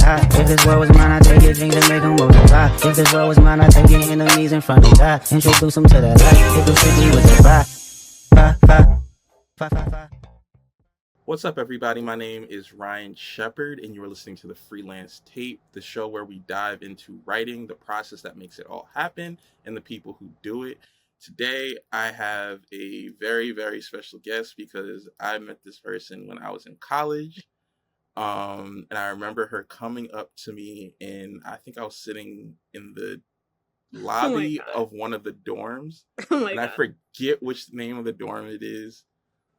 high. If this world was mine, I'd take your dreams and make them multiply. If this world was mine, I'd take your enemies in front of God. Introduce them to that life. Hit them strictly with the vibe. What's up, everybody? My name is Ryan Shepard, and you're listening to the Freelance Tape, the show where we dive into writing, the process that makes it all happen, and the people who do it. Today, I have a very, very special guest because I met this person when I was in college. And I remember her coming up to me, and I think I was sitting in the lobby of one of the dorms. I forget which name of the dorm it is.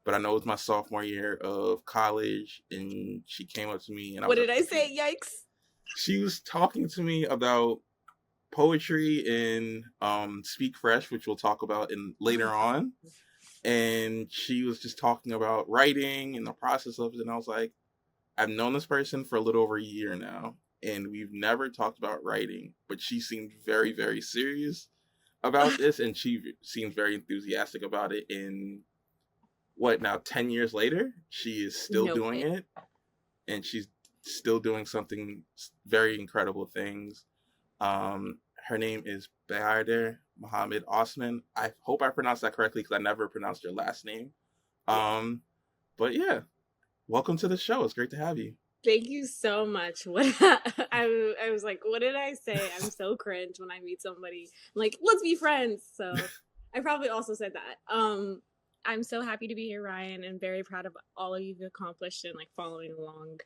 But I know it was my sophomore year of college, and she came up to me. And what did I say? Yikes. She was talking to me about poetry and Speak Fresh, which we'll talk about later on. And she was just talking about writing and the process of it. And I was like, I've known this person for a little over a year now, and we've never talked about writing. But she seemed very, very serious about this, and she seemed very enthusiastic about it. And 10 years later, she is still doing it, and she's still doing something very incredible things. Her name is Bayadir Mohamed-Osman. I hope I pronounced that correctly because I never pronounced your last name. But yeah, welcome to the show. It's great to have you. Thank you so much. I was like, what did I say? I'm so cringe when I meet somebody. I'm like, let's be friends. So I probably also said that. I'm so happy to be here, Ryan, and very proud of all of you've accomplished and following along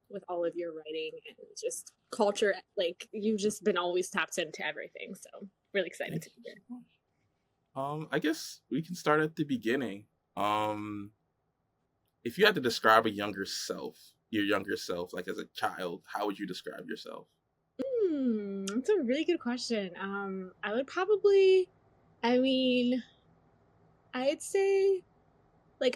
with all of your writing and just culture. You've just been always tapped into everything. So really excited to be here. I guess we can start at the beginning. If you had to describe your younger self, as a child, how would you describe yourself? That's a really good question. I would probably, I'd say,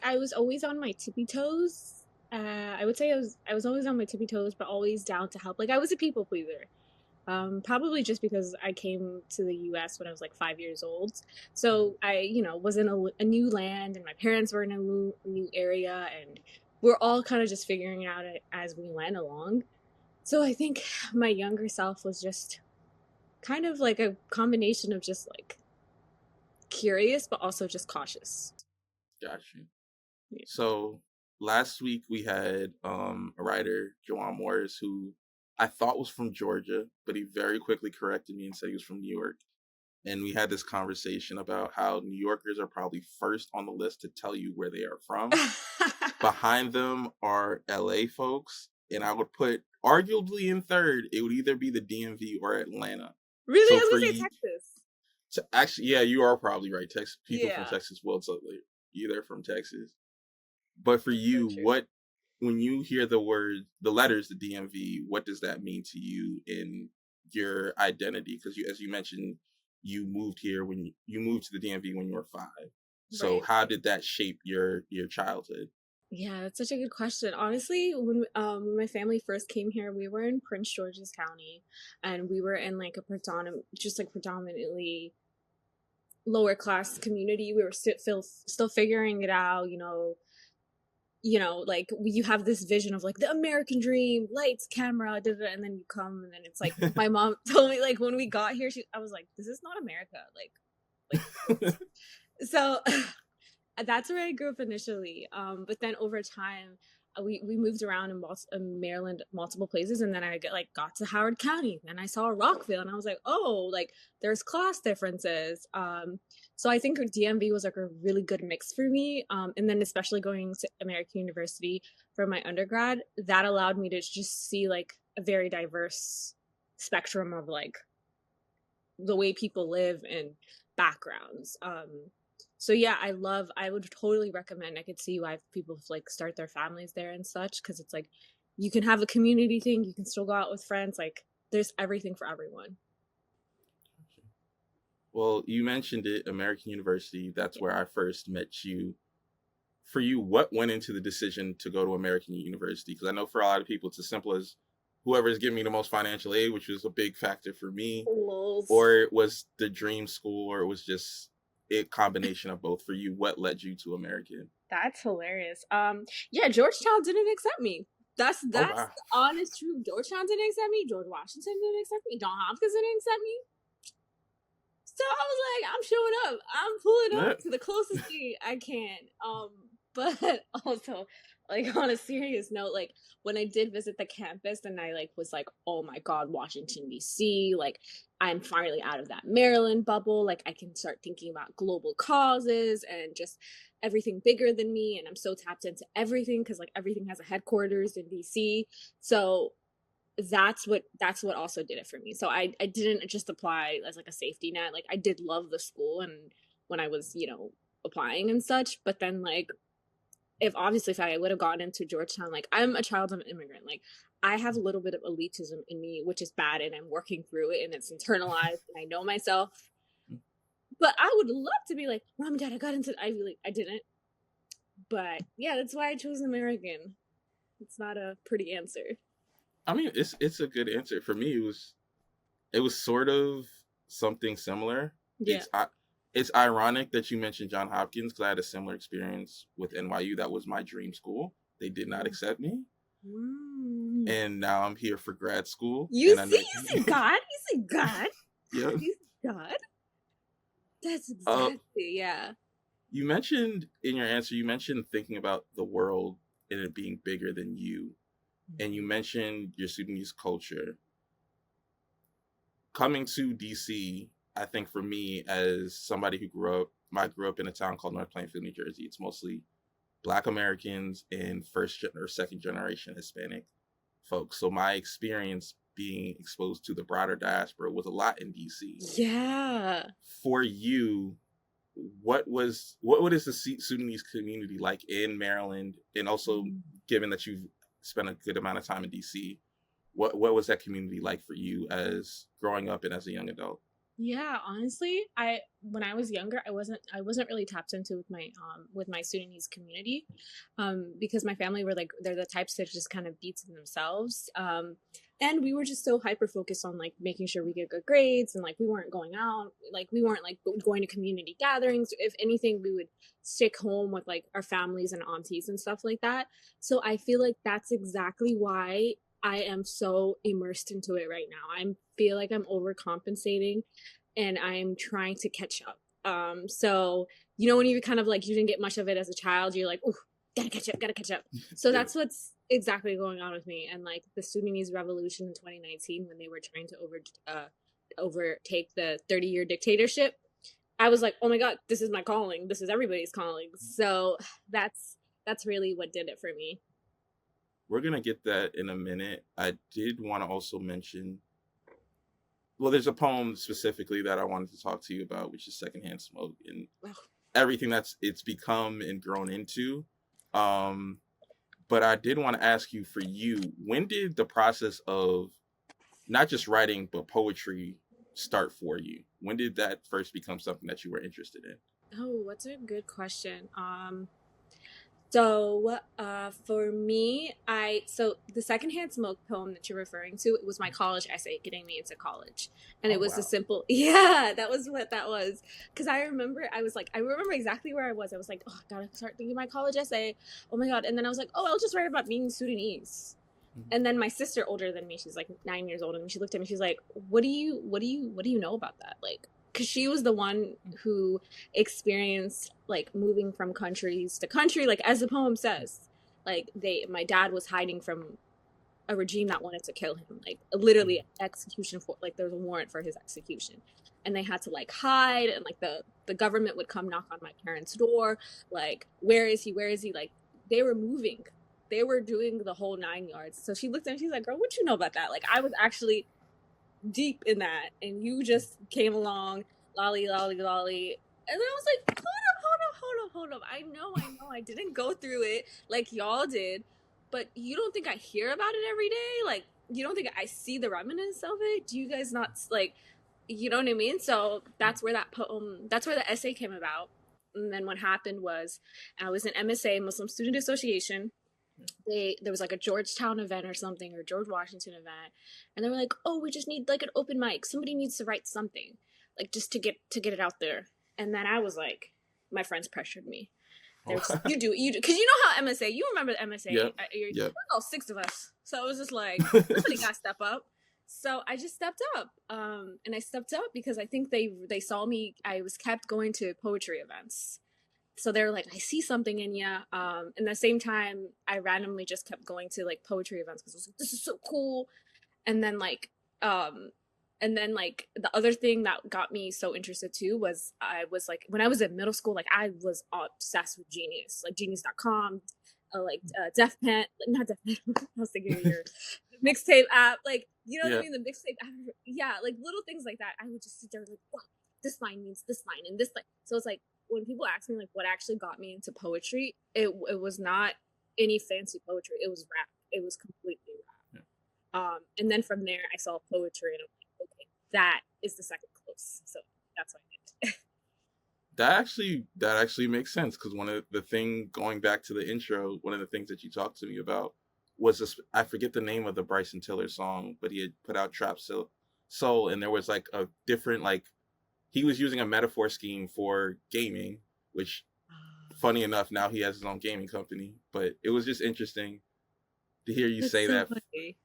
I was always on my tippy toes. I would say I was always on my tippy toes, but always down to help. I was a people pleaser. Probably just because I came to the U.S. when I was 5 years old. So I, was in a new land, and my parents were in a new area, and we're all kind of just figuring it out as we went along. So I think my younger self was just kind of a combination of just curious, but also just cautious. Got you. Yeah. So last week we had a writer, John Morris, who I thought was from Georgia, but he very quickly corrected me and said he was from New York. And we had this conversation about how New Yorkers are probably first on the list to tell you where they are from. Behind them are LA folks, and I would put arguably in third, it would either be the DMV or Atlanta. Really? So I was going to say Texas. So actually, yeah, you are probably right. People from Texas will tell you either from Texas. But for you, when you hear the letters, the DMV, what does that mean to you in your identity? Because as you mentioned, you moved here when you moved to the DMV when you were 5. So how did that shape your childhood? Yeah, that's such a good question. Honestly, when my family first came here, we were in Prince George's County, and we were in predominantly lower class community. We were still figuring it out, you have this vision of the American dream, lights, camera, and then you come, and then it's my mom told me when we got here, I was like, this is not America, so that's where I grew up initially. But then over time, we moved around in Maryland, multiple places, and then I got to Howard County, and I saw Rockville, and I was like, oh, there's class differences. So I think DMV was a really good mix for me. And then especially going to American University for my undergrad, that allowed me to just see a very diverse spectrum of the way people live and backgrounds. So yeah, I would totally recommend. I could see why people start their families there and such, because it's you can have a community thing, you can still go out with friends, there's everything for everyone. Well, you mentioned it, American University, that's where I first met you. For you, what went into the decision to go to American University? Because I know for a lot of people, it's as simple as whoever is giving me the most financial aid, which was a big factor for me, or it was the dream school, or it was just a combination of both. For you, what led you to American? That's hilarious. Yeah, Georgetown didn't accept me. That's Oh the wow. honest truth. Georgetown didn't accept me. George Washington didn't accept me. John Hopkins didn't accept me. So I was like, I'm showing up. I'm pulling up to the closest thing I can. But also, like, on a serious note, like, when I did visit the campus and I like was like, oh my God, Washington DC, like I'm finally out of that Maryland bubble. Like I can start thinking about global causes and just everything bigger than me. And I'm so tapped into everything because like everything has a headquarters in DC. So that's what also did it for me. So I didn't just apply as like a safety net. Like I did love the school and when I was, applying and such, but then like if I would have gotten into Georgetown, like I'm a child of an immigrant, like I have a little bit of elitism in me, which is bad, and I'm working through it, and it's internalized, and I know myself. But I would love to be like, Mom and Dad, I got into Ivy League. I didn't. But yeah, that's why I chose American. It's not a pretty answer. I mean, it's a good answer. For me, it was sort of something similar. Yeah. It's ironic that you mentioned John Hopkins because I had a similar experience with NYU. That was my dream school. They did not accept me. And now I'm here for grad school. You see God? You see God? Yeah. You see God? That's exactly, yeah. You mentioned in your answer, thinking about the world and it being bigger than you. And you mentioned your Sudanese culture. Coming to DC, I think for me, as somebody who grew up in a town called North Plainfield, New Jersey, it's mostly Black Americans and first or second generation Hispanic folks. So my experience being exposed to the broader diaspora was a lot in DC. Yeah. For you, what is the Sudanese community like in Maryland? And also, given that you've spent a good amount of time in DC, what was that community like for you as growing up and as a young adult? Yeah, honestly, when I was younger, I wasn't really tapped into with my Sudanese community, because my family were like they're the types that just kind of beats in themselves, and we were just so hyper focused on like making sure we get good grades and like we weren't going out, like we weren't like going to community gatherings. If anything, we would stick home with like our families and aunties and stuff like that. So I feel like that's exactly why I am so immersed into it right now. I feel like I'm overcompensating and I'm trying to catch up. So, when you're kind of like, you didn't get much of it as a child, you're like, oh, gotta catch up. So that's what's exactly going on with me. And like the Sudanese revolution in 2019, when they were trying to overtake the 30-year dictatorship, I was like, oh my God, this is my calling. This is everybody's calling. So that's really what did it for me. We're going to get that in a minute. I did want to also mention, well, there's a poem specifically that I wanted to talk to you about, which is Secondhand Smoke and everything it's become and grown into. But I did want to ask you, for you, when did the process of not just writing, but poetry start for you? When did that first become something that you were interested in? Oh, that's a good question. So for me, so the Secondhand Smoke poem that you're referring to, it was my college essay getting me into college. And it was a simple, that was what that was. Because I remember exactly where I was. I was like, oh, I gotta start thinking my college essay. Oh my God. And then I was like, oh, I'll just write about being Sudanese. Mm-hmm. And then my sister, older than me, she's like 9 years older, and she looked at me, she's like, what do you know about that? Like, because she was the one who experienced like moving from countries to country, like as the poem says, like my dad was hiding from a regime that wanted to kill him, like literally execution for, like there was a warrant for his execution, and they had to like hide, and like the government would come knock on my parents' door, like where is he, like they were moving, they were doing the whole 9 yards. So she looked at me, she's like, girl, what you know about that? Like I was actually deep in that, and you just came along, lolly. And then I was like, hold up. I know I didn't go through it like y'all did, but you don't think I hear about it every day? Like, you don't think I see the remnants of it? Do you guys not, like, you know what I mean? So that's where the essay came about. And then what happened was, I was in MSA, Muslim Student Association. There was like a Georgetown event or something, or George Washington event, and they were like, oh, we just need like an open mic, somebody needs to write something, like just to get it out there. And then I was like, my friends pressured me, You do, because you know how MSA. You remember the MSA? Yep. You're Yep. all 6 of us, so it was just like somebody got to step up. So I just stepped up, and I stepped up because I think they saw me. I was kept going to poetry events, so they were like, "I see something in you." And at the same time, I randomly just kept going to like poetry events because I was like, "This is so cool." And then like the other thing that got me so interested too was I was like, when I was in middle school, like I was obsessed with Genius, like Genius.com, Def Pen, not Def Pen, I was thinking of your mixtape app, like, you know what I mean, the mixtape app, yeah, like little things like that. I would just sit there like, wow, this line means this line and this line. So it's like when people ask me like what actually got me into poetry, it was not any fancy poetry. It was rap. It was completely rap. Yeah. And then from there, I saw poetry, and I'm like, okay, that is the second close. So that's what I did. That actually makes sense, because one of the thing, going back to the intro, one of the things that you talked to me about was this, I forget the name of the Bryson Tiller song, but he had put out Trap Soul, and there was like a different, like, he was using a metaphor scheme for gaming, which, funny enough, now he has his own gaming company. But it was just interesting to hear you say so that. Funny.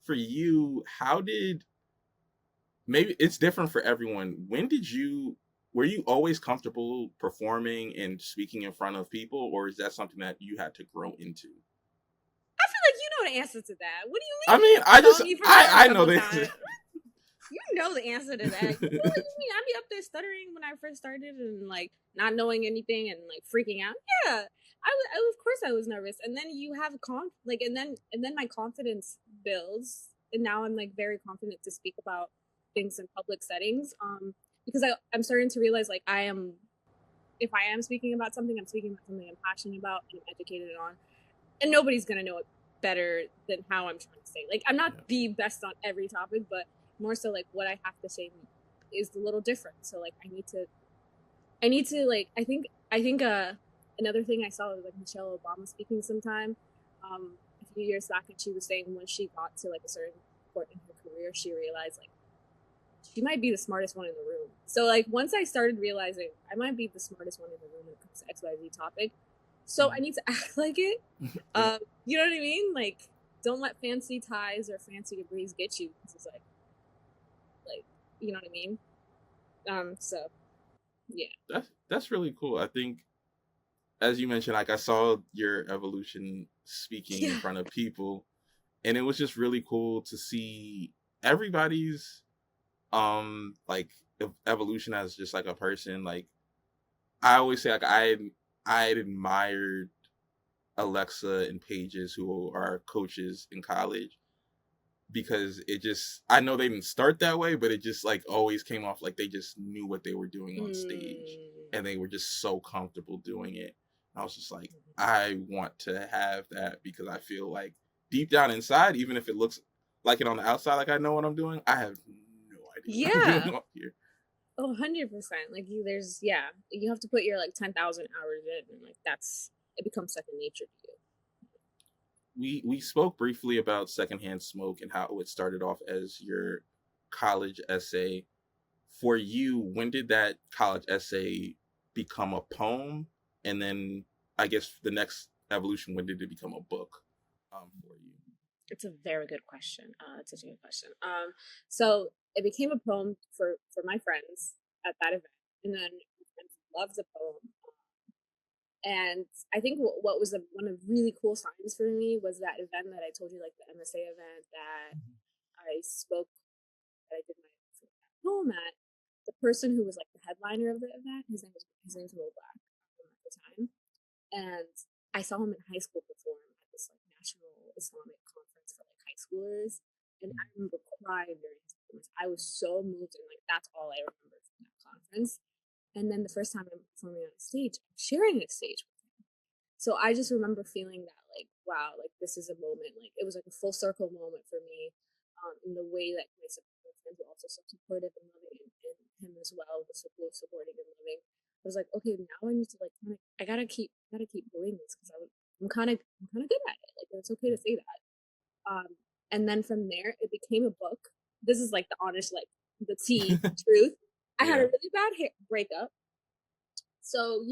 For you, how did, maybe it's different for everyone. Were you always comfortable performing and speaking in front of people, or is that something that you had to grow into? I feel like you know the answer to that. What do you mean? I mean, I know the answer. You know the answer to that. You know what you mean? I'd be up there stuttering when I first started and like not knowing anything and like freaking out. Yeah, of course I was nervous. And then you have and then my confidence builds, and now I'm like very confident to speak about things in public settings. Because I'm starting to realize like if I am speaking about something, I'm speaking about something I'm passionate about and educated on, and nobody's gonna know it better than how I'm trying to say. Like, I'm not the best on every topic, but more so like what I have to say is a little different. So like I need to like I think another thing I saw was like Michelle Obama speaking sometime a few years back, and she was saying when she got to like a certain point in her career, she realized like she might be the smartest one in the room. So like once I started realizing I might be the smartest one in the room when it comes to XYZ topic, so I need to act like it. You know what I mean? Like, don't let fancy ties or fancy degrees get you. It's like, you know what I mean? So yeah. That's really cool. I think, as you mentioned, like I saw your evolution speaking in front of people, and it was just really cool to see everybody's like evolution as just like a person. Like I always say, like I admired Alexa and Pages, who are coaches in college, because it just, I know they didn't start that way, but it just like always came off like they just knew what they were doing on stage, and they were just so comfortable doing it. I was just like, I want to have that, because I feel like deep down inside, even if it looks like it on the outside, like I know what I'm doing, I have no idea what I'm doing here. Oh, 100%. Like you have to put your like 10,000 hours in, and like it becomes second nature to you. We spoke briefly about Secondhand Smoke and how it started off as your college essay. For you, when did that college essay become a poem? And then I guess the next evolution, when did it become a book for you? It's a very good question. It's such a good question. So it became a poem for my friends at that event, and then my friends loved the poem. And I think what was one of the really cool signs for me was that event that I told you, like the MSA event that I spoke, that I did my poem at. The person who was like the headliner of the event, his name's Will Black at the time, and I saw him in high school perform at this like national Islamic conference for like high schoolers, and I remember crying during his performance. I was so moved, and like that's all I remember from that conference. And then the first time I'm performing on a stage, I'm sharing a stage with him. So I just remember feeling that, like, wow, like this is a moment. Like it was like a full circle moment for me, in the way that my friends were also so supportive and loving, and him as well was supporting and loving. I was like, okay, now I need to like, I gotta keep doing this, because I'm kind of good at it. Like it's okay to say that. And then from there, it became a book. This is like the honest, like the tea truth. I had a really bad breakup. So,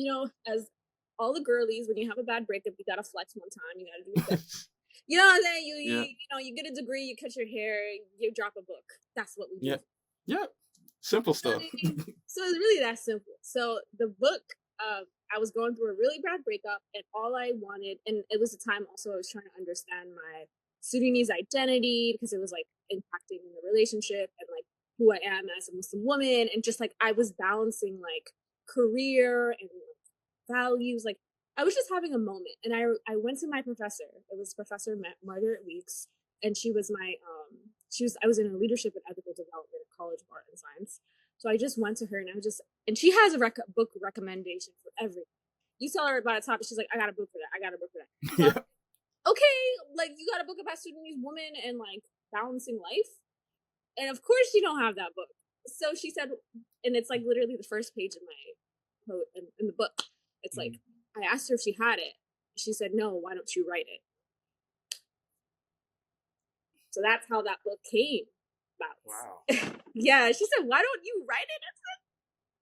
as all the girlies, when you have a bad breakup, you gotta flex one time. You gotta do it. You know what I'm saying? Yeah. You get a degree, you cut your hair, you drop a book. That's what we do. Yeah. Yeah. Simple stuff. So it's really that simple. So the book, I was going through a really bad breakup, and all I wanted, and it was a time also I was trying to understand my Sudanese identity because it was like impacting the relationship and like who I am as a Muslim woman, and just like I was balancing like career and values. Like I was just having a moment, and I went to my professor. It was Professor Margaret Weeks, and she was my I was in a leadership and ethical development at College of Art and Science. So I just went to her, and she has a book recommendation for everything. You tell her about a topic, she's like, I got a book for that. I got a book for that. Yeah. Okay, like you got a book about Sudanese women and like balancing life, and of course you don't have that book. So she said, and it's like literally the first page of my in the book. It's like I asked her if she had it. She said, no. Why don't you write it? So that's how that book came about. Wow. Yeah, she said, why don't you write it?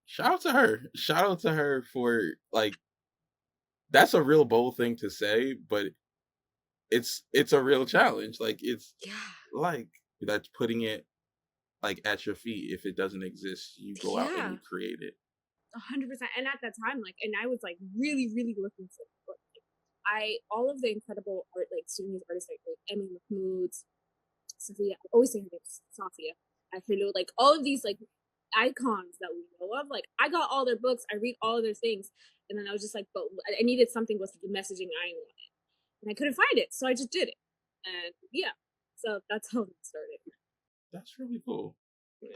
Shout out to her. Shout out to her for like, that's a real bold thing to say, but it's a real challenge. Like it's like that's putting it like at your feet. If it doesn't exist, you go out and you create it. 100%. And at that time, like, and I was like really, really looking for the book. All of the incredible art, like Sudanese artists, like Emmy Mahmoud, Sophia, I always say her name, Sophia, Hello, like all of these like icons that we know of, like I got all their books, I read all of their things, and then I was just like, but I needed something with the messaging I wanted, and I couldn't find it, so I just did it, and yeah, so that's how it started. That's really cool.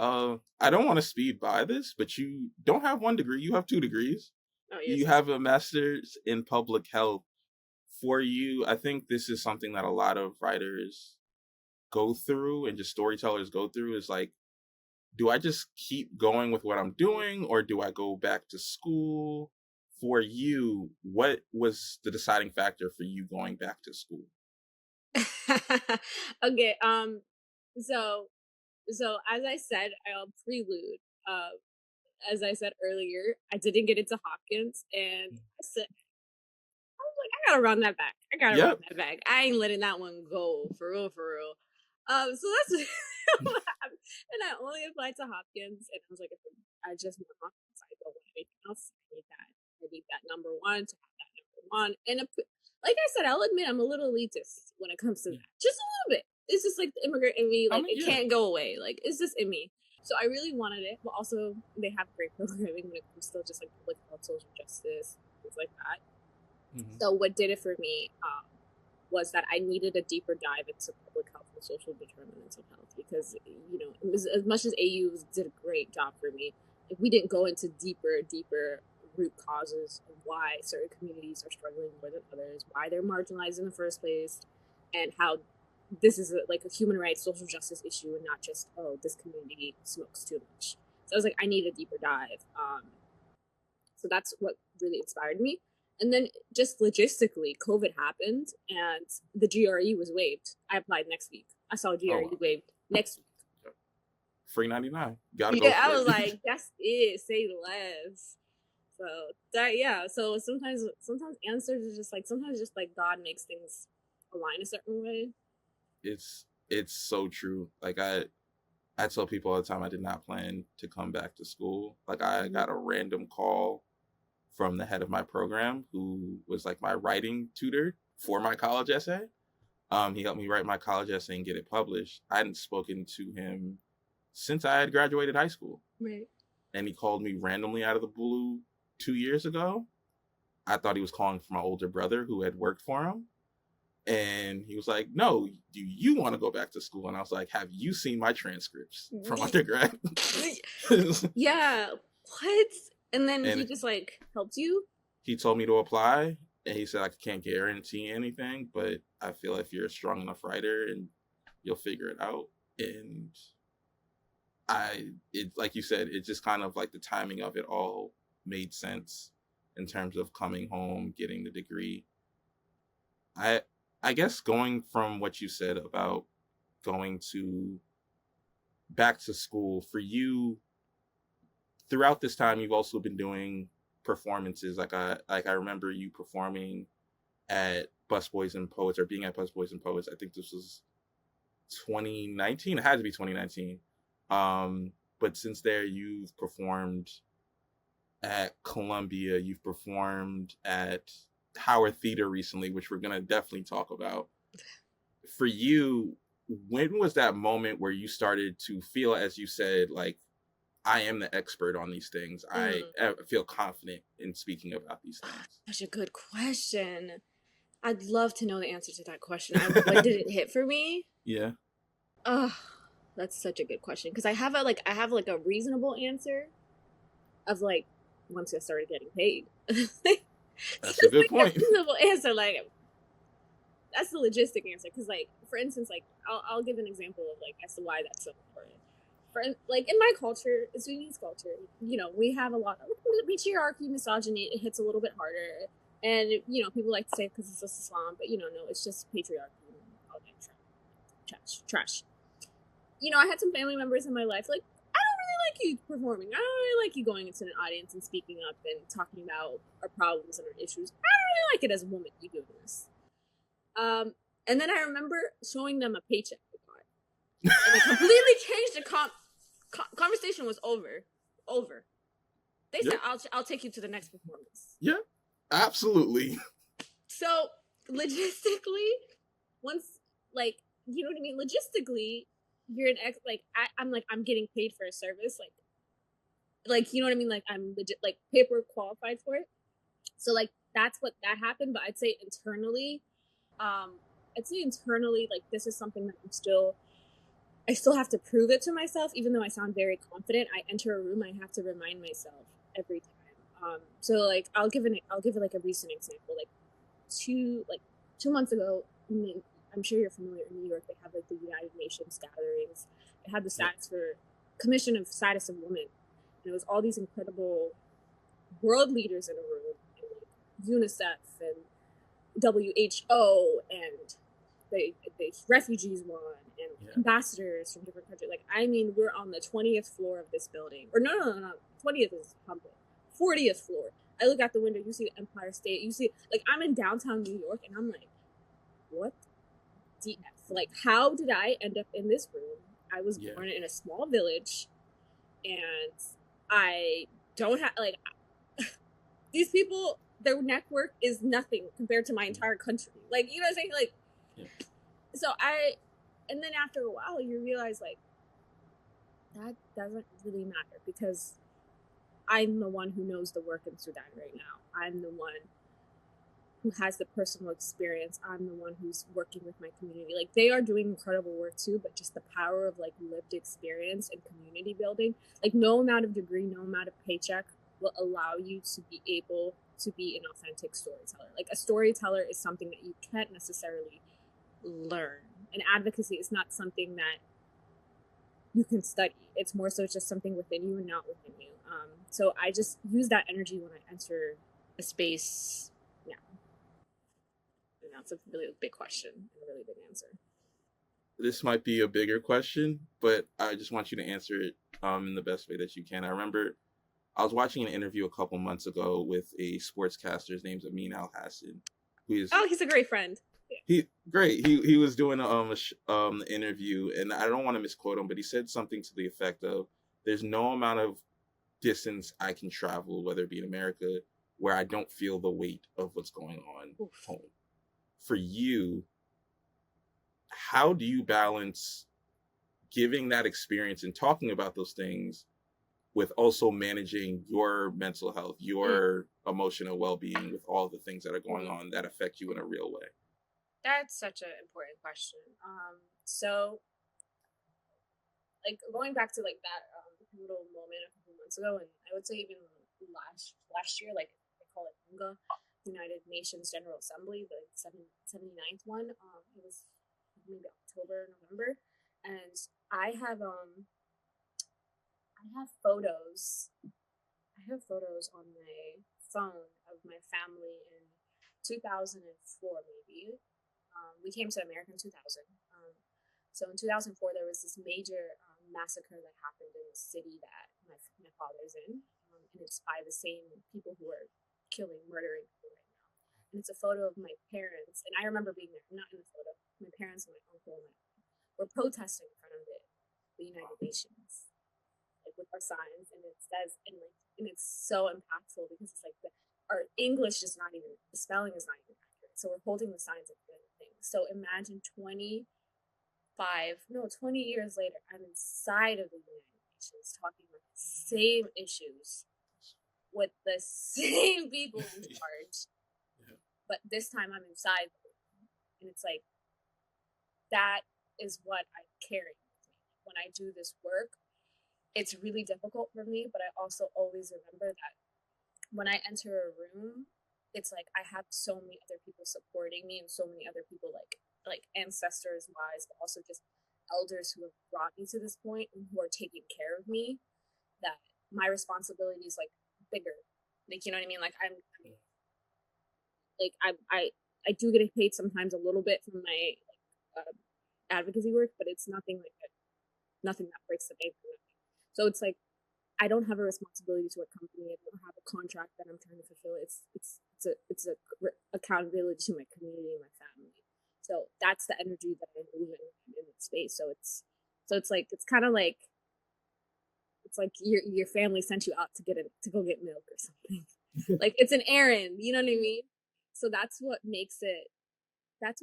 I don't want to speed by this, but you don't have one degree, you have 2 degrees. Oh, yes. You have a master's in public health. For you, I think this is something that a lot of writers go through and just storytellers go through, is like, do I just keep going with what I'm doing, or do I go back to school? For you, what was the deciding factor for you going back to school? Okay, so as I said, prelude, as I said earlier, I didn't get into Hopkins, and I was like, I gotta run that back. Run that back. I ain't letting that one go, for real, for real. So that's what happened. And I only applied to Hopkins, and I was like, I just want Hopkins. I don't want anything else. I need that number one to have that number one. And like I said, I'll admit I'm a little elitist when it comes to that. Just a little bit. It's just like the immigrant in me. Like, it can't go away. Like, it's just in me. So I really wanted it. But also, they have great programming when it comes to just like public health, social justice, things like that. Mm-hmm. So what did it for me was that I needed a deeper dive into public health and social determinants of health, because, as much as AU did a great job for me, like, we didn't go into deeper root causes of why certain communities are struggling more than others, why they're marginalized in the first place, and how this is a human rights, social justice issue, and not just, this community smokes too much. So I was like, I need a deeper dive. So that's what really inspired me. And then just logistically, COVID happened and the GRE was waived. I applied next week. I saw GRE waived next week. Free 99. Gotta go. Yeah, I was like, that's it. Say less. So So sometimes answers are just like, sometimes just like God makes things align a certain way. It's so true. Like I tell people all the time, I did not plan to come back to school. Like I got a random call from the head of my program, who was like my writing tutor for my college essay. He helped me write my college essay and get it published. I hadn't spoken to him since I had graduated high school. Right. And he called me randomly out of the blue 2 years ago. I thought he was calling for my older brother who had worked for him. And he was like, no, do you want to go back to school? And I was like, have you seen my transcripts from undergrad? Yeah. What? And then he just like helped you? He told me to apply, and he said I can't guarantee anything, but I feel if you're a strong enough writer and you'll figure it out. And like you said, it just kind of like the timing of it all made sense in terms of coming home, getting the degree. I guess going from what you said about going back to school, for you, throughout this time, you've also been doing performances. Like I remember you performing at Busboys and Poets, or being at Busboys and Poets. I think this was 2019. It had to be 2019. But since there, you've performed at Columbia. You've performed at Howard Theater recently, which we're gonna definitely talk about. For you, when was that moment where you started to feel, as you said, like, I am the expert on these things. I feel confident in speaking about these things. Such a good question. I'd love to know the answer to that question. When did it hit for me? Yeah. That's such a good question, because I have a reasonable answer of like once I started getting paid. That's a good point. Reasonable answer, like that's the logistic answer. Because like, for instance, like I'll give an example of like as to why that's so important. For like in my culture, Sudanese culture, you know, we have a lot of patriarchy, misogyny. It hits a little bit harder, and you know, people like to say because it's just Islam, but you know, no, it's just patriarchy and all that trash. You know, I had some family members in my life like, I don't really like you performing. I don't really like you going into an audience and speaking up and talking about our problems and our issues. I don't really like it as a woman, you doing this. And then I remember showing them a paycheck I got, and it completely changed the conversation. Was over. They said, I'll take you to the next performance. Yeah, absolutely. So logistically, once, like, you know what I mean? Logistically, you're an I'm getting paid for a service, like you know what I mean? Like I'm legit, like paper qualified for it. So like that's what that happened. But I'd say internally, like this is something that I still have to prove it to myself, even though I sound very confident. I enter a room, I have to remind myself every time. So like I'll give like a recent example. Like 2 months ago, I'm sure you're familiar, in New York, they have like the United Nations gatherings. They had the status for Commission of Status of Women, and it was all these incredible world leaders in a room, and like UNICEF and WHO and the refugees won, and ambassadors from different countries. Like, I mean, we're on the 20th floor of this building, or no, 20th is humble, 40th floor. I look out the window, you see the Empire State, you see, like, I'm in downtown New York, and I'm like, what DF? Like, how did I end up in this room? I was born in a small village, and I don't have, like, these people, their network is nothing compared to my entire country. Like, you know what I'm saying? Like, so and then after a while, you realize, like, that doesn't really matter, because I'm the one who knows the work in Sudan right now. I'm the one who has the personal experience. I'm the one who's working with my community. Like, they are doing incredible work too, but just the power of like lived experience and community building, like no amount of degree, no amount of paycheck will allow you to be able to be an authentic storyteller. Like, a storyteller is something that you can't necessarily learn. And advocacy is not something that you can study. It's more so just something within you and not within you. So I just use that energy when I enter a space. Yeah. And that's a really big question and a really big answer. This might be a bigger question, but I just want you to answer it in the best way that you can. I remember I was watching an interview a couple months ago with a sportscaster. His name's Amin Al-Hassan. He's a great friend. He was doing an interview, and I don't want to misquote him, but he said something to the effect of, "There's no amount of distance I can travel, whether it be in America, where I don't feel the weight of what's going on home." For you, how do you balance giving that experience and talking about those things with also managing your mental health, your emotional well-being, with all the things that are going on that affect you in a real way? That's such an important question. So, like, going back to like that pivotal moment a couple months ago, and I would say even last year, like they call it UNGA, United Nations General Assembly, the 79th one. It was maybe October, November, and I have photos. I have photos on my phone of my family in 2004, maybe. We came to America in 2000. So in 2004, there was this major massacre that happened in the city that my father's in. and it's by the same people who are murdering people right now. And it's a photo of my parents, and I remember being there, not in the photo. My parents and my uncle and were protesting in front of the United Nations, like with our signs, and it says, and it's so impactful because it's like our English is not even, the spelling is not even accurate. So we're holding the signs up for the thing. So imagine 20 years later, I'm inside of the United Nations talking about the same issues with the same people in charge. Yeah. But this time I'm inside them. And it's like, that is what I carry when I do this work. It's really difficult for me, but I also always remember that when I enter a room, it's like I have so many other people supporting me and so many other people like ancestors wise, but also just elders who have brought me to this point and who are taking care of me, that my responsibility is like bigger. Like, you know what I mean? Like I do get paid sometimes a little bit from my advocacy work, but it's nothing nothing that breaks the bank. So it's like I don't have a responsibility to a company. I don't have a contract that I'm trying to fulfill. It's a accountability to my community and my family. So that's the energy that I move in the space. So it's like, it's kind of like, it's like your family sent you out to go get milk or something. Like it's an errand, you know what I mean? So that's what makes it like,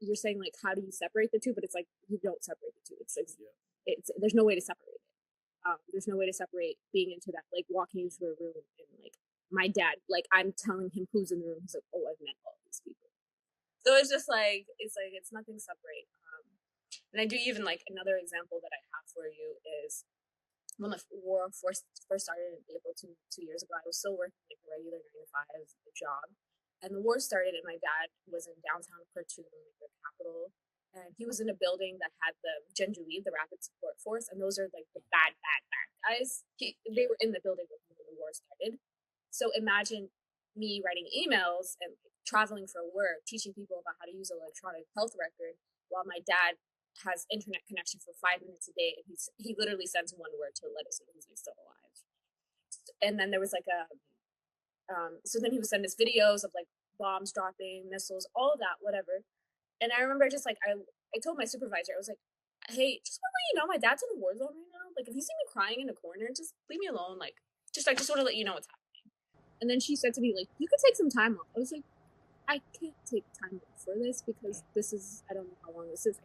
you're saying like, how do you separate the two? But it's like, you don't separate the two. It's there's no way to separate it. There's no way to separate being into that, like walking into a room and like my dad, like I'm telling him who's in the room. He's like, oh, I've met all these people. So it's just like, it's nothing separate. And I do even like another example that I have for you is when the war first started in April 2 years ago. I was still working like a regular 9-to-5 job, and the war started, and my dad was in downtown Khartoum, the capital, and he was in a building that had the Genjuib, the Rapid Support Force, and those are like the bad guys. They were in the building when the war started. So imagine me writing emails and traveling for work, teaching people about how to use an electronic health record, while my dad has internet connection for 5 minutes a day, and he literally sends one word to let us know he's still alive. And then there was like so then he would send us videos of like bombs dropping, missiles, all of that, whatever. And I remember just like I told my supervisor, I was like, hey, just want to let you know my dad's in a war zone right now. Like if you see me crying in a corner, just leave me alone. Like I just want to let you know what's happening. And then she said to me, like, you could take some time off. I was like, I can't take time off for this because this is, I don't know how long this is.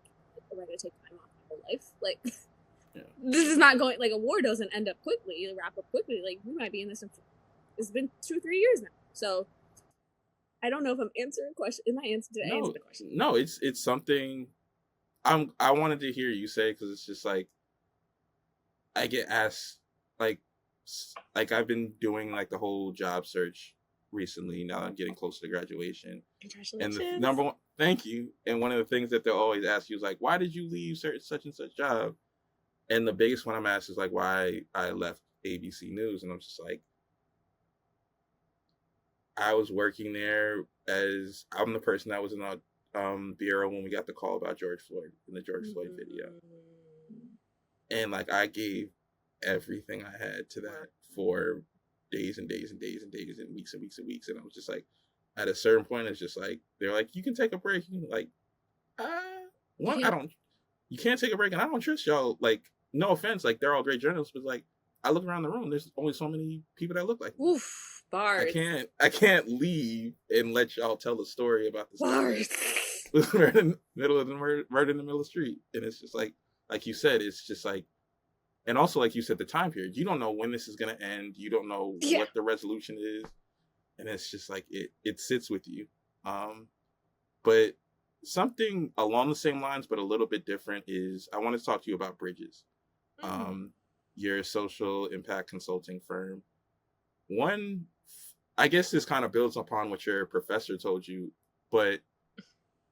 Am I going to take time off my whole life? Like, This is not going, like, a war doesn't end up quickly, wrap up quickly. Like, we might be in this, it's been 2-3 years now. So, I don't know if I'm answering a question. Did I answer the question? No, it's something I wanted to hear you say, because it's just like, I get asked, like I've been doing, like, the whole job search recently. Now I'm getting close to graduation. Congratulations. And the number one, thank you. And one of the things that they'll always ask you is like, why did you leave such and such job? And the biggest one I'm asked is like, why I left ABC News. And I'm just like, I was working there as, I'm the person that was in the bureau when we got the call about George Floyd in the George Floyd video. And like, I gave everything I had to that for days and days and days and days and weeks and weeks and weeks. And I was just like, at a certain point, it's just like, they're like, you can take a break. You can, like, you can't take a break. And I don't trust y'all. Like, no offense. Like, they're all great journalists, but like, I look around the room, there's only so many people that look like me. Oof, bars. I can't leave and let y'all tell the story about this. Bars. We're in the middle of the murder in the middle of the street. And it's just like you said, it's just like, and also, like you said, the time period. You don't know when this is going to end. You don't know what the resolution is. And it's just like, it sits with you. But something along the same lines, but a little bit different, is I want to talk to you about Bridges. Your social impact consulting firm. One, I guess this kind of builds upon what your professor told you, but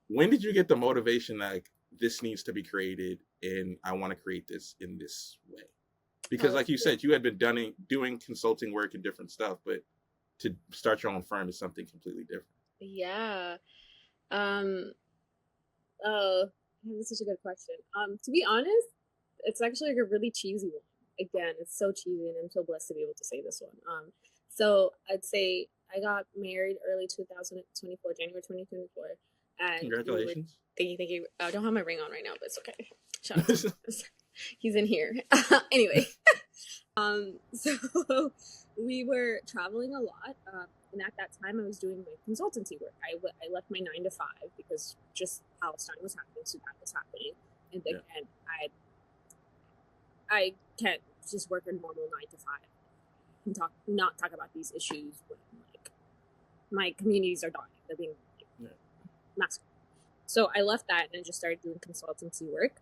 when did you get the motivation like, this needs to be created and I want to create this in this way? Because like you said, you had been doing consulting work and different stuff, but to start your own firm is something completely different. Yeah. This is such a good question. To be honest, it's actually like a really cheesy one. again, it's so cheesy, and I'm so blessed to be able to say this one. So I'd say I got married early 2024, January 2024, and Congratulations. Thank you. I don't have my ring on right now, but it's okay. Shout out to he's in here. Anyway, so we were traveling a lot, and at that time I was doing my consultancy work. I left my 9 to 5 because just Palestine was happening, Sudan was happening, and again, I can't just work a normal 9 to 5 and not talk about these issues when like my communities are dying, they're being massacred. So I left that and I just started doing consultancy work.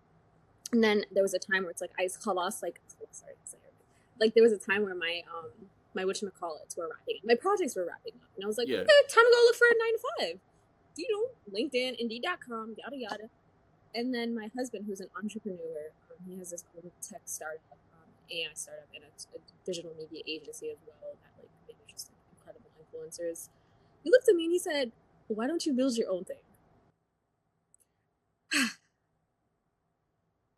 And then there was a time where it's like there was a time where my whatchamacallits were wrapping up. My projects were wrapping up. And I was like, okay, time to go look for a 9 to 5. LinkedIn, Indeed.com, yada yada. And then my husband, who's an entrepreneur, he has this own tech startup, AI startup, and a digital media agency as well that like just incredible influencers. He looked at me and he said, why don't you build your own thing?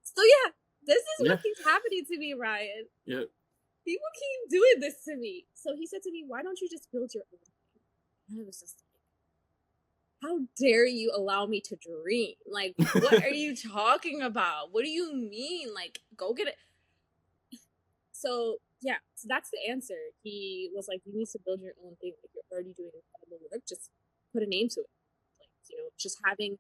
So yeah, this is what keeps happening to me, Ryan. Yeah. People keep doing this to me. So he said to me, why don't you just build your own thing? And I was just like, how dare you allow me to dream? Like, what are you talking about? What do you mean? Like, go get it. So yeah, so that's the answer. He was like, you need to build your own thing. Like, you're already doing incredible work. Just put a name to it. Like, just having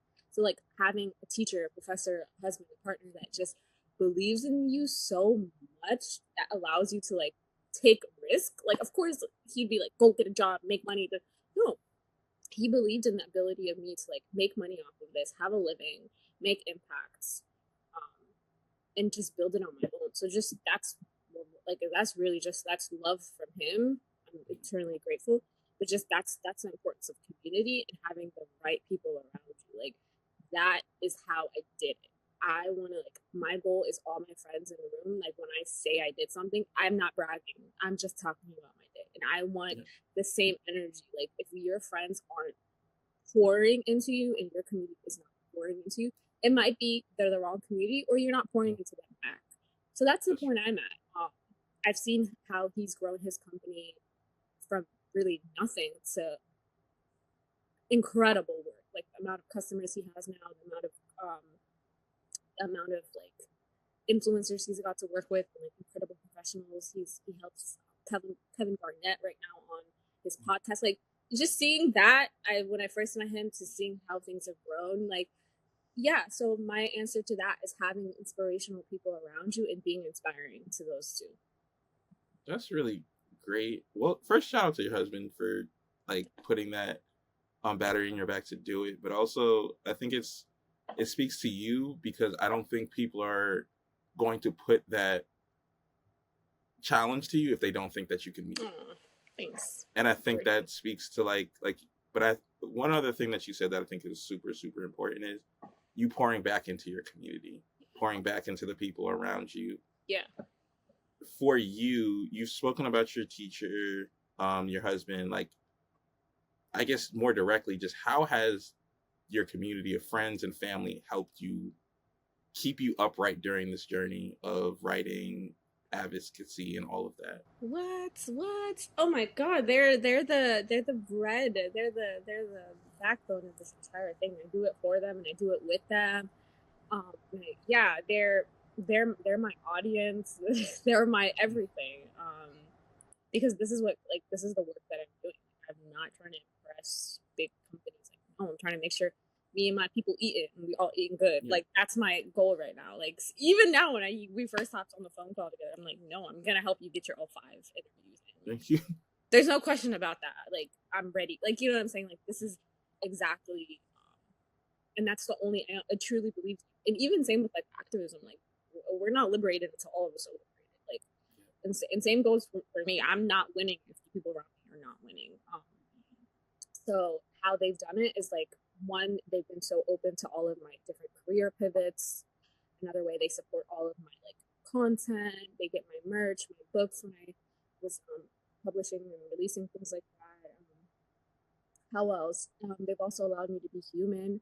a teacher, a professor, a husband, a partner that just believes in you so much that allows you to like take risk. Like, of course, he'd be like, go get a job, make money. No, he believed in the ability of me to like make money off of this, have a living, make impacts, and just build it on my own. So just that's love from him. I'm eternally grateful. But just that's the importance of community and having the right people around you. Like, that is how I did it. I want to, like, my goal is all my friends in the room. Like, when I say I did something, I'm not bragging. I'm just talking about my day. And I want the same energy. Like, if your friends aren't pouring into you and your community is not pouring into you, it might be they're the wrong community or you're not pouring into them back. So that's the point I'm at. I've seen how he's grown his company from really nothing to incredible work. Like, the amount of customers he has now, the amount of like influencers he's got to work with, and like incredible professionals. He helps Kevin Garnett right now on his podcast. Like, just seeing that, when I first met him, to seeing how things have grown, like, yeah. So my answer to that is having inspirational people around you and being inspiring to those two. That's really great. Well, first, shout out to your husband for like putting that battery in your back to do it, but also I think it speaks to you, because I don't think people are going to put that challenge to you if they don't think that you can meet it. Thanks. And I think that speaks to one other thing that you said that I think is super, super important is you pouring back into your community, pouring back into the people around you. Yeah. For you, you've spoken about your teacher, your husband, like, I guess more directly, just how has your community of friends and family helped you keep you upright during this journey of writing, advocacy, and all of that? What? Oh my God, they're the bread. They're the backbone of this entire thing. I do it for them and I do it with them. Yeah, they're my audience. They're my everything. Because this is the work that I'm doing. I'm not trying to impress big companies. Like, no, I'm trying to make sure me and my people eat it and we all eating good. Yeah. Like, that's my goal right now. Like, even now when we first hopped on the phone call together, I'm like, no, I'm gonna help you get your O5 interviews. Thank you. There's no question about that. Like, I'm ready. Like, you know what I'm saying? Like, this is exactly, and that's the only, I truly believe. And even same with like activism. Like, we're not liberated until all of us are liberated. Like, and same goes for me. I'm not winning if the people around me are not winning. So how they've done it is like, one, they've been so open to all of my different career pivots. Another way, they support all of my like content. They get my merch, my books when I was publishing and releasing things like that. How else? They've also allowed me to be human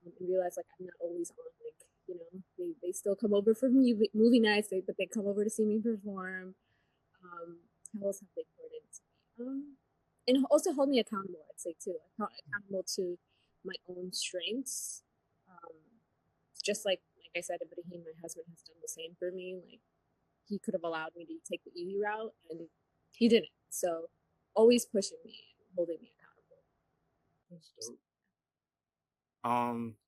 and realize like I'm not always on like they still come over for movie nights, but they come over to see me perform. How else have they poured into me? And also hold me accountable, I'd say too. Accountable to my own strengths. Just like I said, Ibrahim, my husband, has done the same for me. Like, he could have allowed me to take the easy route, and he didn't. So, always pushing me and holding me accountable. That's dope.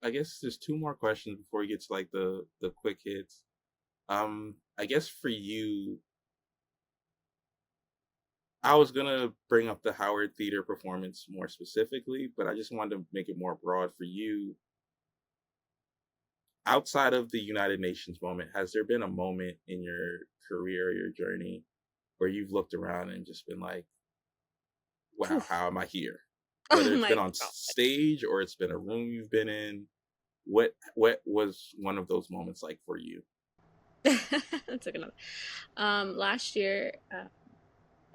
I guess there's two more questions before we get to like the quick hits. I guess for you, I was gonna bring up the Howard Theater performance more specifically, but I just wanted to make it more broad for you. Outside of the United Nations moment, has there been a moment in your career, your journey, where you've looked around and just been like, wow, how am I here? Whether it's been on stage or it's been a room you've been in, what was one of those moments like for you? That's a good one. Last year,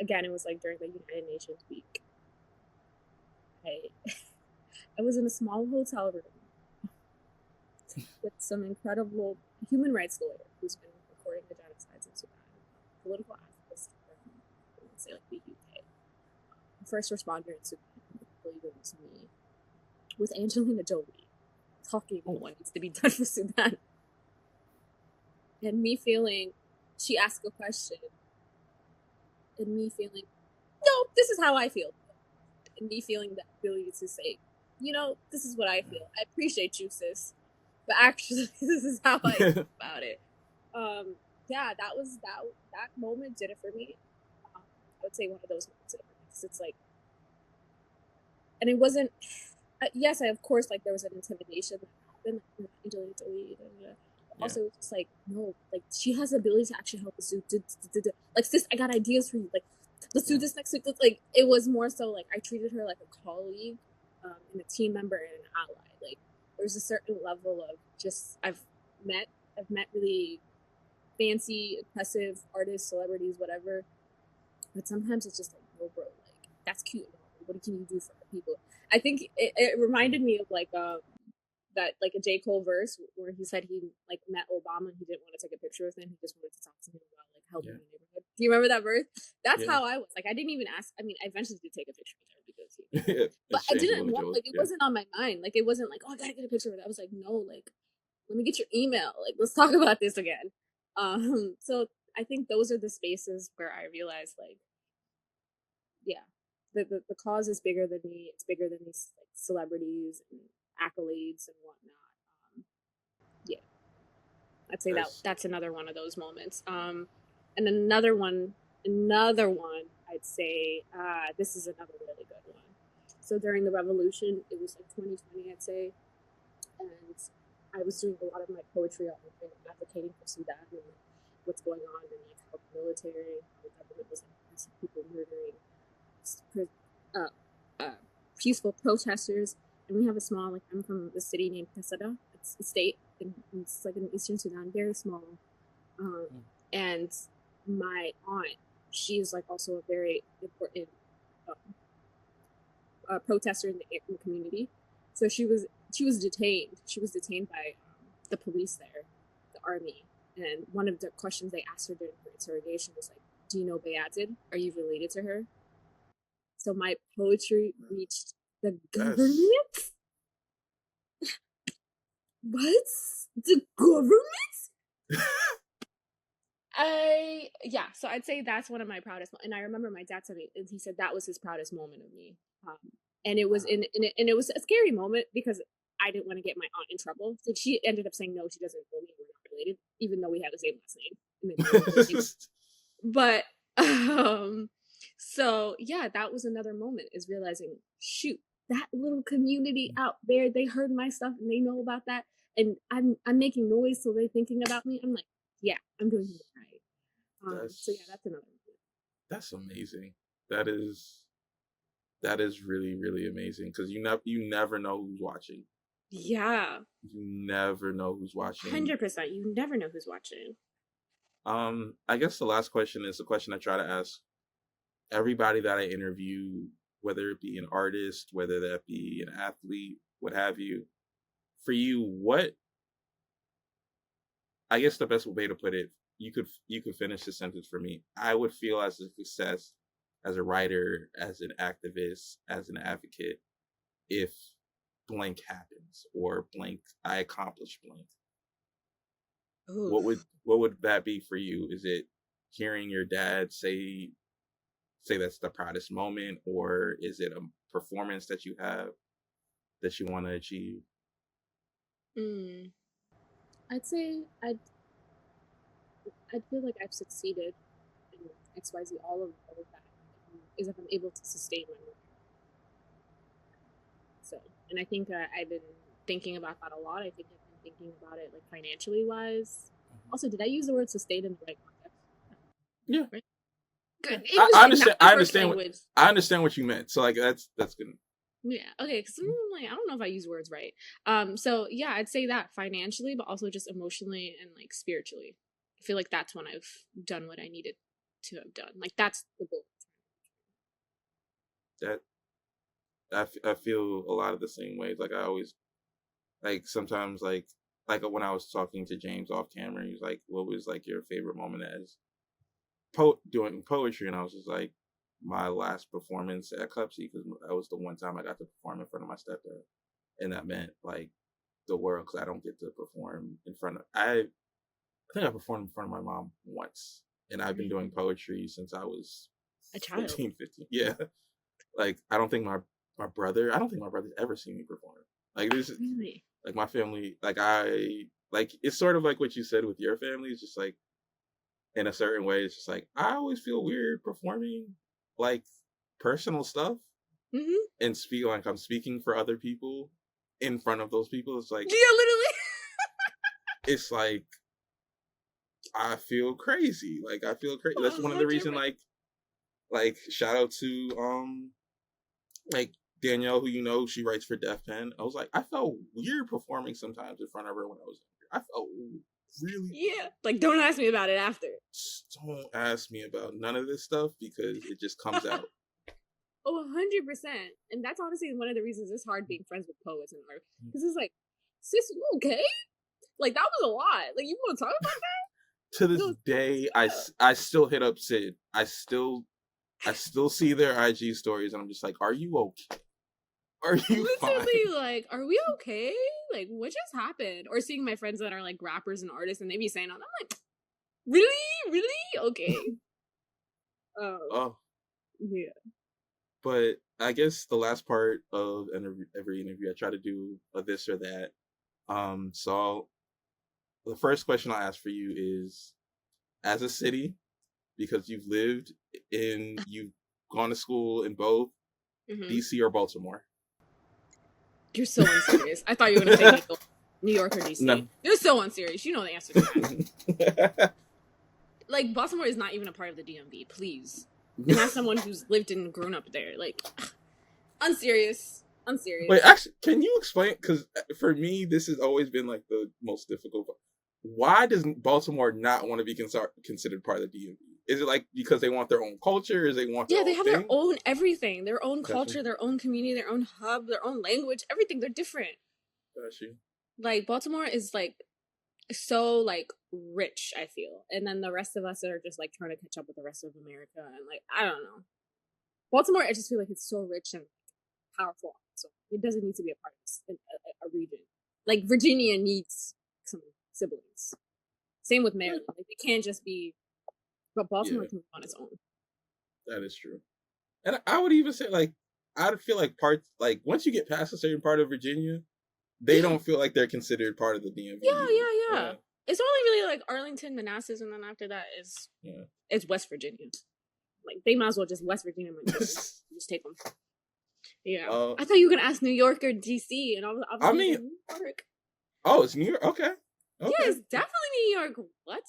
again, it was like during the United Nations week. I was in a small hotel room with some incredible human rights lawyer who's been recording the genocides in Sudan, political activist from, let's say, like the UK, first responder in Sudan, believe it was me, with Angelina Jolie talking about what needs to be done for Sudan. And me feeling, she asked a question, and me feeling, no, this is how I feel. And me feeling the ability to say, this is what I feel. I appreciate you, sis. But actually, this is how I feel about it. Yeah, that moment did it for me. I would say one of those moments did it for me. Because it's like, and it wasn't, yes, of course, like, there was an intimidation that happened. Also, it's just like, no, like, she has the ability to actually help us do, like, sis, I got ideas for you, like, let's do this next week. Like, it was more so like I treated her like a colleague, and a team member and an ally. Like, there's a certain level of just I've met really fancy, impressive artists, celebrities, whatever, but sometimes it's just like, no, bro, like, that's cute. What can you do for people? I think it reminded me of like that, like, a J. Cole verse where he said he like met Obama and he didn't want to take a picture with him. He just wanted to talk to him about like helping the neighborhood. Do you remember that verse? That's how I was. Like, I didn't even ask. I mean, I eventually did take a picture with him because but I didn't want, like, it wasn't on my mind. Like, it wasn't like, oh, I gotta get a picture with it. I was like, no, like, let me get your email. Like, let's talk about this again. So I think those are the spaces where I realized, like, yeah, the cause is bigger than me. It's bigger than these, like, celebrities and accolades and whatnot. Yeah, I'd say that's another one of those moments. And another one, I'd say, this is another really good one. So during the revolution, it was like 2020, I'd say, and I was doing a lot of my poetry on advocating for Sudan and what's going on, and like how the military, the government was like people murdering peaceful protesters. And we have a small, like, I'm from a city named Kasada. It's a state, and it's like in eastern Sudan, very small. And my aunt, she's like also a very important protester in the community. So she was detained. She was detained by the police there, the army. And one of the questions they asked her during her interrogation was like, "Do you know Bayadir? Are you related to her?" So my poetry reached the government. What? The government? So I'd say that's one of my proudest. And I remember my dad said, and he said that was his proudest moment of me. And it was and it was a scary moment because I didn't want to get my aunt in trouble. So she ended up saying, no, she doesn't know me. We're not related, even though we have the same last name. But so yeah, that was another moment, is realizing, shoot, that little community out there, they heard my stuff and they know about that, and I'm making noise, so they're thinking about me. I'm like, yeah, I'm doing it right. So yeah, that's another one. That's amazing. That is really, really amazing, because you never know who's watching. Yeah, you never know who's watching. 100%. You never know who's watching. I guess the last question is the question I try to ask everybody that I interview, whether it be an artist, whether that be an athlete, what have you. For you, what I guess the best way to put it, you could finish the sentence for me. I would feel as a success as a writer, as an activist, as an advocate, if blank happens, or blank, I accomplish blank. Ooh. What would that be for you? Is it hearing your dad say that's the proudest moment, or is it a performance that you have that you want to achieve? I'd say I'd feel like I've succeeded in XYZ, all of that, is if I'm able to sustain my movement. So, and I think I've been thinking about that a lot. I think I've been thinking about it like financially wise. Also, did I use the word sustain in the right context? Yeah. Right? Good. I understand what you meant. So like that's good. Yeah. Okay. Because like, I don't know if I use words right. So yeah, I'd say that financially, but also just emotionally and like spiritually. I feel like that's when I've done what I needed to have done. Like that's the goal. I feel a lot of the same ways. Like I always, like sometimes like when I was talking to James off camera, he was like, "What was like your favorite moment as doing poetry?" And I was just like, my last performance at Cupsy, because that was the one time I got to perform in front of my stepdad, and that meant like the world, because I don't get to perform in front of. I think I performed in front of my mom once, and I've been doing poetry since I was a child, 14, 15. Yeah, like I don't think my brother's ever seen me perform. Like this, really? Like my family, like it's sort of like what you said with your family. It's just like, in a certain way, it's just like I always feel weird performing like personal stuff and speak like I'm speaking for other people in front of those people. It's like, yeah, literally. It's like I feel crazy. Like I feel crazy. That's one of the reasons. Like shout out to like Danielle, who she writes for Def Pen. I was like, I felt weird performing sometimes in front of her when I was younger. I felt really like don't ask me about it after. Don't ask me about none of this stuff because it just comes out. 100%. And that's honestly one of the reasons it's hard being friends with poets and art, because it's like, sis, you okay? Like that was a lot. Like you want to talk about that? To this day, I still hit up Sid. I still see their IG stories and I'm just like, are you okay? Are you literally fine? Like, are we okay? Like, what just happened? Or seeing my friends that are like rappers and artists and they be saying, I'm like, really? Okay. Oh. Yeah. But I guess the last part of every interview, I try to do a this or that. So the first question I'll ask for you is, as a city, because you've gone to school in both DC or Baltimore. You're so unserious. I thought you were going to say New York or DC. No. You're so unserious. You know the answer to that. Like, Baltimore is not even a part of the DMV, please. And as someone who's lived and grown up there, like, unserious. Wait, actually, can you explain? Because for me, this has always been like the most difficult part. Why does Baltimore not want to be considered part of the DMV? Is it like because they want their own culture? Is they want their own they have thing? their own everything, their own culture, their own community, their own hub, their own language, everything. They're different. Gotcha. Like Baltimore is like so like rich, I feel, and then the rest of us are just like trying to catch up with the rest of America, and like I don't know. Baltimore, I just feel like it's so rich and powerful, so it doesn't need to be a part of a region. Like Virginia needs some siblings. Same with Maryland. Like it can't just be. But Baltimore can be on its own. That is true. And I would even say, like, I'd feel like once you get past a certain part of Virginia, they don't feel like they're considered part of the DMV. Yeah. It's only really like Arlington, Manassas, and then after that is it's West Virginia. Like, they might as well just West Virginia. Just take them. Yeah. I thought you were going to ask New York or DC, and I mean, New York. Oh, it's New York? Okay. Yeah, it's definitely New York. What?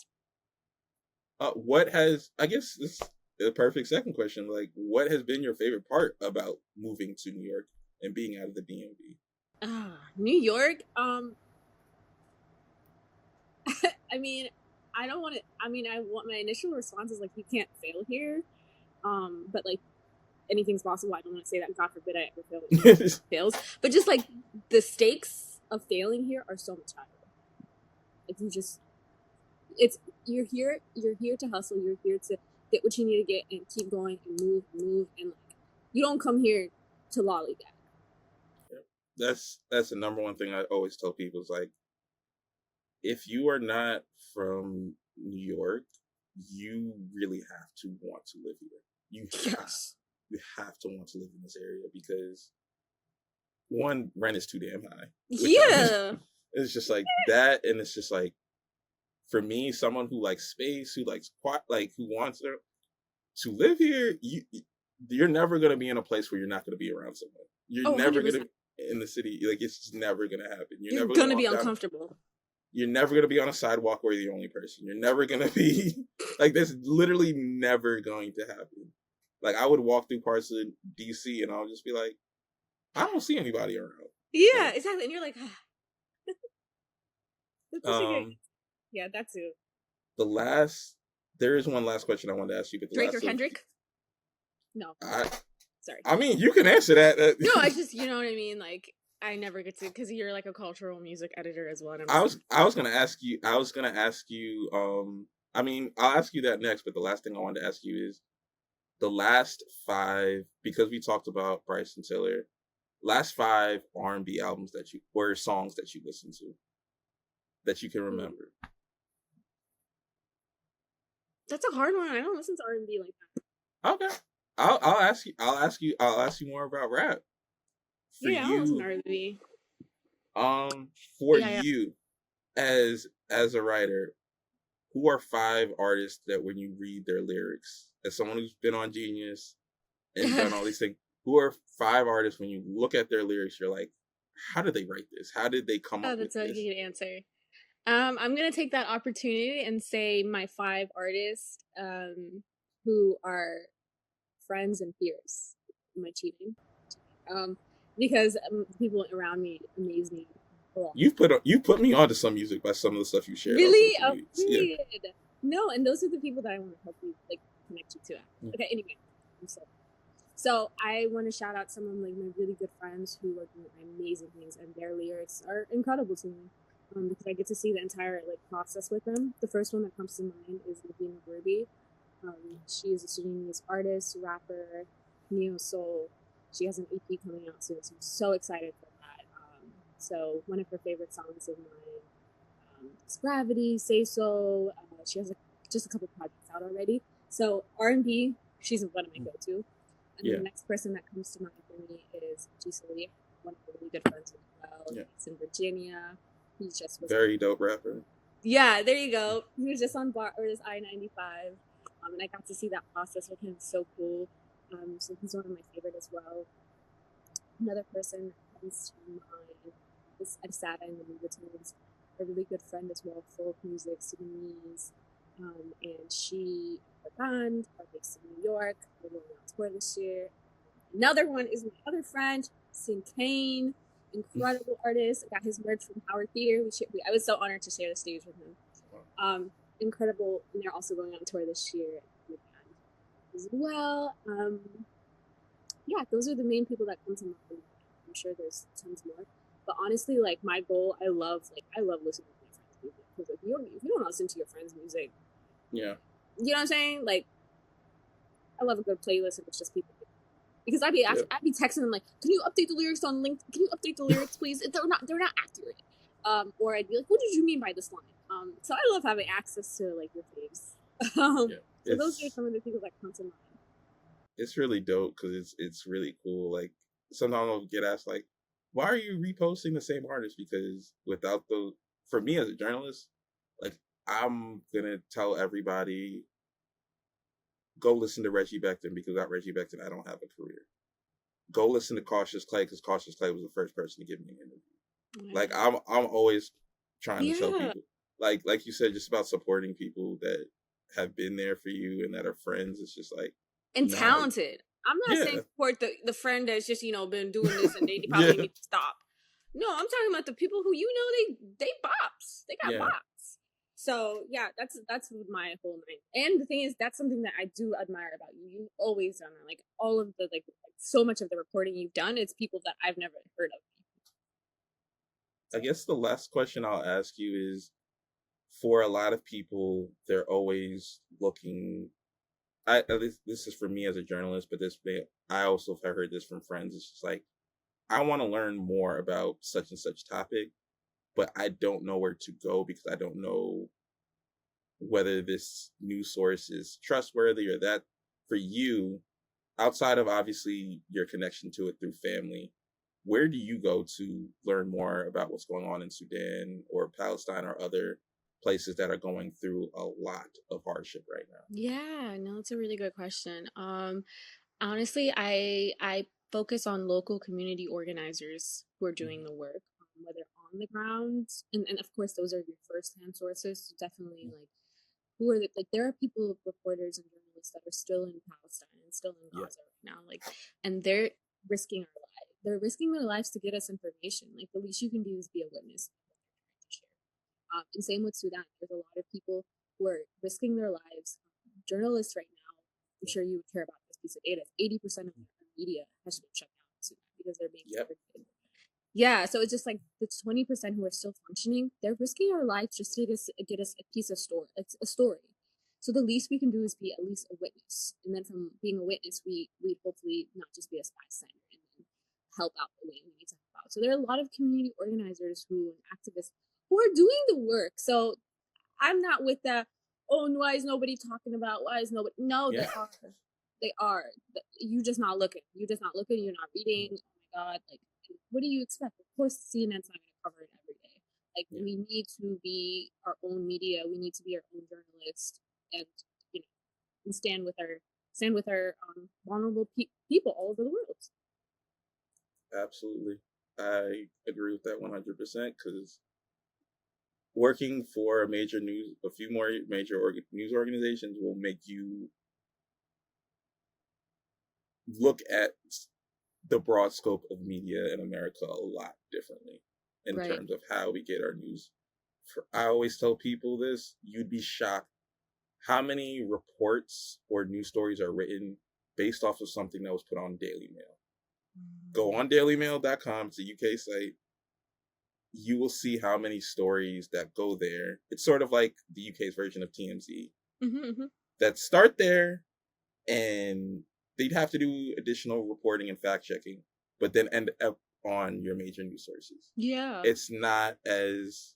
What has, I guess this is the perfect second question, like, what has been your favorite part about moving to New York and being out of the DMV? New York, I mean, I want my initial response is like, you can't fail here, but like, anything's possible. I don't want to say that, God forbid I ever fails, but just like, the stakes of failing here are so much higher. Like, it's you're here to hustle. You're here to get what you need to get and keep going and move and like you don't come here to lollygag. That's the number one thing I always tell people is like, if you are not from New York, you really have to want to live here. You have to want to live in this area because one, rent is too damn high. Yeah. It's just like that, and it's just like, for me, someone who likes space, who likes who wants to live here, you're never gonna be in a place where you're not gonna be around someone. You're never 100%. Gonna in the city. Like, it's just never gonna happen. You're never gonna be uncomfortable. You're never gonna be on a sidewalk where you're the only person. You're never gonna be like, that's literally never going to happen. Like, I would walk through parts of DC and I'll just be like, I don't see anybody around. Yeah, exactly. And you're like, yeah, that too. There is one last question I wanted to ask you. But Drake or Kendrick? No. Sorry. I mean, you can answer that. No, I just, you know what I mean? Like, I never get to, because you're like a cultural music editor as well. And I was gonna ask you. I mean, I'll ask you that next. But the last thing I wanted to ask you is the last 5, because we talked about Bryson Tiller. Last 5 R&B albums or songs that you listen to that you can remember. That's a hard one. I don't listen to R&B like that. Okay, I'll ask you more about rap. I listen to R&B. You, as a writer, who are 5 artists that when you read their lyrics, as someone who's been on Genius and done all these things, who are 5 artists when you look at their lyrics, you're like, how did they write this? How did they come up with this? That's a good answer. I'm going to take that opportunity and say my 5 artists who are friends and peers. Am I cheating? Because people around me amaze me a lot. You put me onto some music by some of the stuff you shared. Really? Oh, yeah. No, and those are the people that I want to help you, like, connect you to. Okay, anyway. I'm sorry. So I want to shout out some of like my really good friends who are doing amazing things, and their lyrics are incredible to me because I get to see the entire like process with them. The first one that comes to mind is Lavina Burby. She is a Sudanese artist, rapper, neo soul. She has an EP coming out soon, so I'm so excited for that. So one of her favorite songs of mine is Gravity, Say So. She has just a couple projects out already. So R&B, she's one of my go-to. And the next person that comes to mind for me is G. Salih, one of my really good friends as well. Yeah. He's in Virginia. He's just very dope rapper. Yeah, there you go. He was just on this I-95, and I got to see that process with him. So cool. So he's one of my favorite as well. Another person that comes to mind is Adesada and the Moobatoons, a really good friend as well, folk music, Sudanese. And she, her band, are based in New York. They're going on tour this year. Another one is my other friend, Sin Kane, incredible artist. I got his merch from Howard Theater. I was so honored to share the stage with him. Incredible, and they're also going on tour this year as well. Yeah, those are the main people that come to mind. I'm sure there's tons more, but honestly, like my goal, I love listening to my friends' music because if you don't listen to your friends' music. Yeah. You know what I'm saying? Like, I love a good playlist if it's just people. Because I'd be texting them like, "Can you update the lyrics on LinkedIn? Can you update the lyrics, please? They're not accurate." Or I'd be like, "What did you mean by this line?" So I love having access to like your faves. So those are some of the people that come to mind. It's really dope because it's really cool. Like sometimes I'll get asked like, "Why are you reposting the same artist?" Because for me as a journalist, like I'm gonna tell everybody, go listen to Reggie Becton because without Reggie Becton, I don't have a career. Go listen to Cautious Clay because Cautious Clay was the first person to give me an interview. Like I'm always trying to show people, like you said, just about supporting people that have been there for you and that are friends. It's just like talented. I'm not saying support the friend that's just been doing this and they probably need to stop. No, I'm talking about the people who they bops. They got bops. So yeah, that's my whole mind. And the thing is, that's something that I do admire about you. You've always done that. Like all of the so much of the reporting you've done, it's people that I've never heard of. I guess the last question I'll ask you is, for a lot of people, they're always looking. This is for me as a journalist, but I also have heard this from friends. It's just like, I want to learn more about such and such topic, but I don't know where to go because I don't know whether this news source is trustworthy or that. For you, outside of obviously your connection to it through family, where do you go to learn more about what's going on in Sudan or Palestine or other places that are going through a lot of hardship right now? Yeah, no, it's a really good question. Honestly, I focus on local community organizers who are doing Mm-hmm. the work, whether on the ground, and of course those are your first-hand sources. So definitely, like, who are like, there are people, reporters and journalists that are still in Palestine and still in Yeah, Gaza right now, like, and they're risking our lives. They're risking their lives to get us information. Like, the least you can do is be a witness of what they're trying to share. And same with Sudan. There's a lot of people who are risking their lives. Journalists right now, I'm sure you would care about this piece of data. 80% of their media has been shut down in Sudan because they're being yep, targeted. Yeah, so it's just like the 20% who are still functioning, they're risking our lives just to get us a piece of story. It's a story. So the least we can do is be at least a witness. And then from being a witness, we hopefully not just be a bystander and help out the way we need to help out. So there are a lot of community organizers who and activists who are doing the work. So I'm not with that, oh, why is nobody talking about, why is nobody, no, yeah, they are. They are. You just not looking. You just not looking, you're not reading. Oh my God, like, what do you expect? Of course, CNN's not going to cover it every day. Like, yeah, we need to be our own media. We need to be our own journalists, and you know, and stand with our vulnerable people all over the world. absolutely. I agree with that 100% because working for a few more major news organizations will make you look at the broad scope of media in America a lot differently in Right. terms of how we get our news. I always tell people this, you'd be shocked how many reports or news stories are written based off of something that was put on Daily Mail. Go on dailymail.com, it's a UK site. You will see how many stories that go there. It's sort of like the UK's version of TMZ that start there, and they'd have to do additional reporting and fact checking, but then end up on your major news sources. Yeah. It's not as,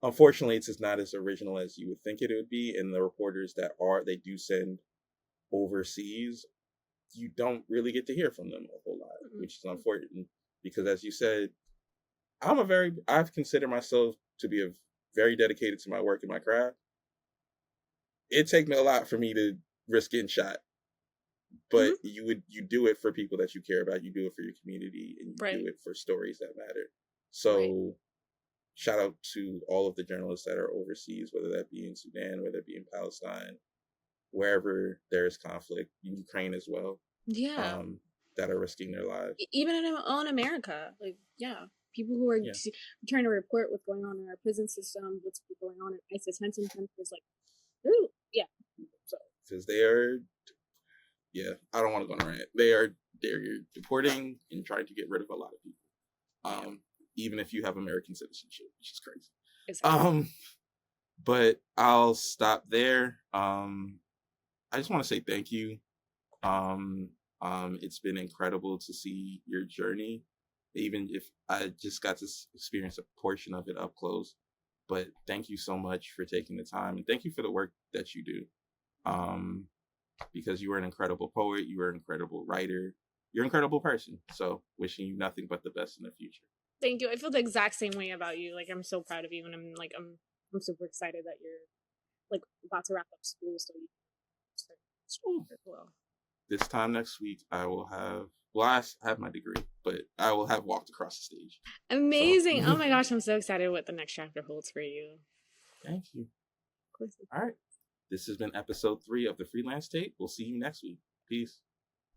unfortunately, it's just not as original as you would think it would be. And the reporters they do send overseas, you don't really get to hear from them a whole lot, which is unfortunate because, as you said, I've considered myself to be very dedicated to my work and my craft. It takes me a lot for me to risk getting shot, but you do it for people that you care about. You do it for your community, and you do it for stories that matter. So shout out to all of the journalists that are overseas, whether that be in Sudan, whether it be in Palestine, wherever there is conflict, in Ukraine as well. Yeah. That are risking their lives. Even in America, like, yeah, people who are trying to report what's going on in our prison system, what's going on in ICE detention centers, like, yeah. So because they are, I don't want to go on a rant. They're deporting and trying to get rid of a lot of people. Even if you have American citizenship, which is crazy. Exactly. But I'll stop there. I just want to say thank you. It's been incredible to see your journey, even if I just got to experience a portion of it up close. But thank you so much for taking the time, and thank you for the work that you do. Because you are an incredible poet, you are an incredible writer, you're an incredible person. So wishing you nothing but the best in the future. Thank you. I feel the exact same way about you. Like, I'm so proud of you, and I'm super excited that you're like about to wrap up school, so you start school as well. This time next week, I have my degree, but I will have walked across the stage. Amazing. So. Oh my gosh, I'm so excited what the next chapter holds for you. Thank you. Of course. All right. This has been episode 3 of the Freelance Tape. We'll see you next week. Peace.